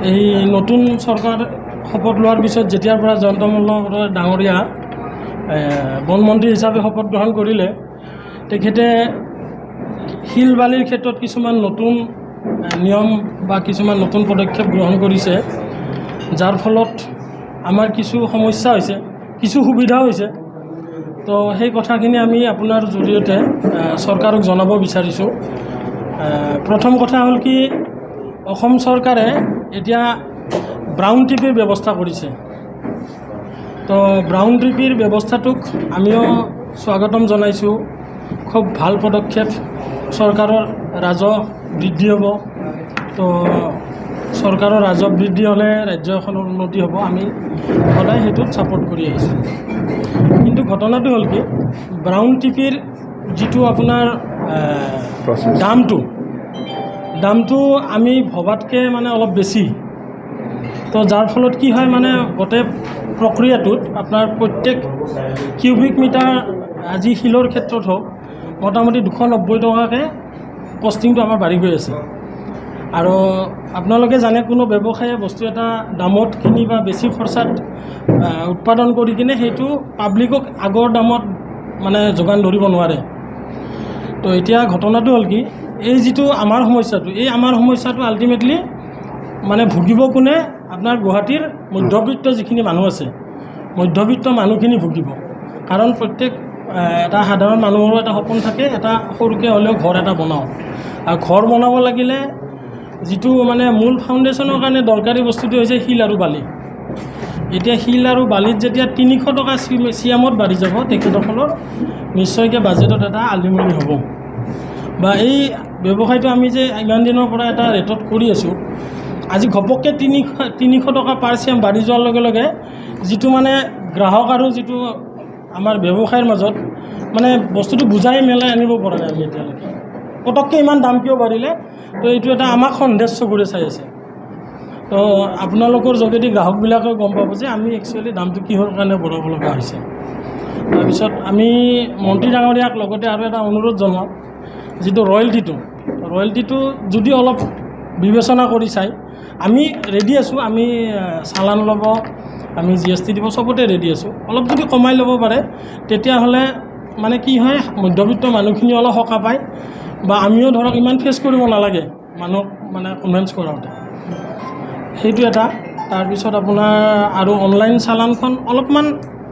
এই নতুন চৰকাৰ শপত লোৱাৰ পিছত যেতিয়াৰ পৰা জয়ন্ত মল্ল ডাঙৰীয়া বনমন্ত্ৰী হিচাপে শপত গ্ৰহণ কৰিলে, তেখেতে শিল বালিৰ ক্ষেত্ৰত কিছুমান নতুন নিয়ম বা কিছুমান নতুন পদক্ষেপ গ্ৰহণ কৰিছে, যাৰ ফলত আমাৰ কিছু সমস্যা হৈছে, কিছু সুবিধাও হৈছে। তো সেই কথাখিনি আমি আপোনাৰ জৰিয়তে চৰকাৰক জনাব বিচাৰিছোঁ। প্ৰথম কথা হ'ল কি, অসম চৰকাৰে এতিয়া ব্ৰাউন ট্ৰিপিৰ ব্যৱস্থা কৰিছে। তো ব্ৰাউন ট্ৰিপিৰ ব্যৱস্থাটোক আমিও স্বাগতম জনাইছোঁ। খুব ভাল পদক্ষেপ, চৰকাৰৰ ৰাজহ বৃদ্ধি হ'ব। তো চৰকাৰৰ ৰাজহ বৃদ্ধি হ'লে ৰাজ্য এখনৰ উন্নতি হ'ব, আমি সদায় সেইটোত ছাপোৰ্ট কৰি আহিছোঁ। কিন্তু ঘটনাটো হ'ল কি, ব্ৰাউন ট্ৰিপিৰ যিটো আপোনাৰ দামটো আমি ভবাতকৈ মানে অলপ বেছি। তো যাৰ ফলত কি হয়, মানে গোটেই প্ৰক্ৰিয়াটোত আপোনাৰ প্ৰত্যেক কিউবিক মিটাৰ আজি শিলৰ ক্ষেত্ৰত হওক মোটামুটি 290 টকাকৈ কষ্টিংটো আমাৰ বাঢ়ি গৈ আছে। আৰু আপোনালোকে জানে, কোনো ব্যৱসায়ে বস্তু এটা দামত কিনি বা বেছি খৰচাত উৎপাদন কৰি কিনে সেইটো পাব্লিকক আগৰ দামত মানে যোগান ধৰিব নোৱাৰে। তো এতিয়া ঘটনাটো হ'ল কি, এই যিটো আমাৰ সমস্যাটো আল্টিমেটলি মানে ভুগিব কোনে, আপোনাৰ গুৱাহাটীৰ মধ্যবিত্ত যিখিনি মানুহ আছে, মধ্যবিত্ত মানুহখিনি ভুগিব। কাৰণ প্ৰত্যেক এটা সাধাৰণ মানুহৰো এটা সপোন থাকে, এটা সৰুকৈ হ'লেও ঘৰ এটা বনাওঁ। আৰু ঘৰ বনাব লাগিলে যিটো মানে মূল ফাউণ্ডেশ্যনৰ কাৰণে দৰকাৰী বস্তুটো হৈছে শিল আৰু বালি। এতিয়া শিল আৰু বালিত যেতিয়া 300 টকা চিয়ামত বাঢ়ি যাব, তেখেতসকলৰ নিশ্চয়কৈ বাজেটত এটা আলিমুলি হ'ব। বা এই ব্যৱসায়টো আমি যে ইমান দিনৰ পৰা এটা ৰেটত কৰি আছোঁ, আজি ঘপককৈ 300 টকা পাৰ চিয়াম বাঢ়ি যোৱাৰ লগে লগে যিটো মানে গ্ৰাহক আৰু যিটো আমাৰ ব্যৱসায়ৰ মাজত মানে বস্তুটো বুজাই মেলাই আনিব পৰা নাই আমি এতিয়ালৈকে। পটককৈ ইমান দাম কিয় বাঢ়িলে? তো এইটো এটা আমাক সন্দেহ চকুৰে চাই আছে। তো আপোনালোকৰ যোগেদি গ্ৰাহকবিলাকেও গম পাব যে আমি একচুৱেলি দামটো কিহৰ কাৰণে বঢ়াব লগা হৈছে। তাৰপিছত আমি মন্ত্ৰী ডাঙৰীয়াক লগতে আৰু এটা অনুৰোধ জনাওঁ, যিটো ৰয়েলটিটো যদি অলপ বিবেচনা কৰি চাই, আমি ৰেডি আছোঁ, আমি চালান ল'ব, আমি GST দিব, চবতে ৰেডি আছোঁ। অলপ যদি কমাই ল'ব পাৰে, তেতিয়াহ'লে মানে কি হয়, মধ্যবিত্ত মানুহখিনি অলপ সকাহ পায় বা আমিও ধৰক ইমান ফেচ কৰিব নালাগে মানুহক মানে কনভেন্স কৰাওঁতে। সেইটো এটা। তাৰপিছত আপোনাৰ আৰু অনলাইন চালানখন অলপমান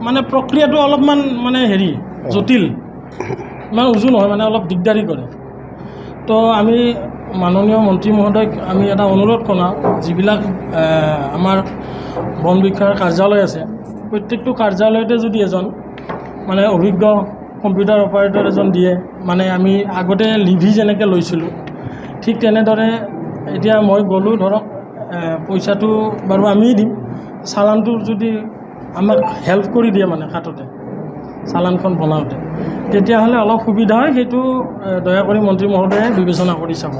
মানে প্ৰক্ৰিয়াটো অলপমান মানে জটিল, ইমান উজু নহয়, মানে অলপ দিগদাৰী কৰে। তো আমি মাননীয় মন্ত্ৰী মহোদয়ক আমি এটা অনুৰোধ কৰাওঁ, যিবিলাক আমাৰ বন বিষয়াৰ কাৰ্যালয় আছে, প্ৰত্যেকটো কাৰ্যালয়তে যদি এজন মানে অভিজ্ঞ কম্পিউটাৰ অপাৰেটৰ এজন দিয়ে, মানে আমি আগতে লিভি যেনেকৈ লৈছিলোঁ, ঠিক তেনেদৰে এতিয়া মই গ'লোঁ, ধৰক পইচাটো বাৰু আমিয়ে দিম, চালানটো যদি আমাক হেল্প কৰি দিয়ে মানে কাটোতে, চালানখন বনাওঁতে, তেতিয়াহ'লে অলপ সুবিধা হয়। সেইটো দয়া কৰি মন্ত্ৰী মহোদয়ে বিবেচনা কৰি চাব।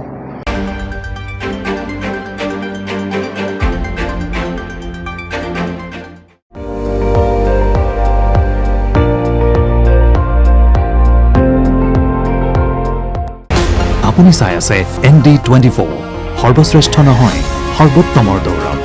আপুনি চাই আছে ND24, সৰ্বশ্ৰেষ্ঠ নহয়, সৰ্বোত্তমৰ দৌৰ।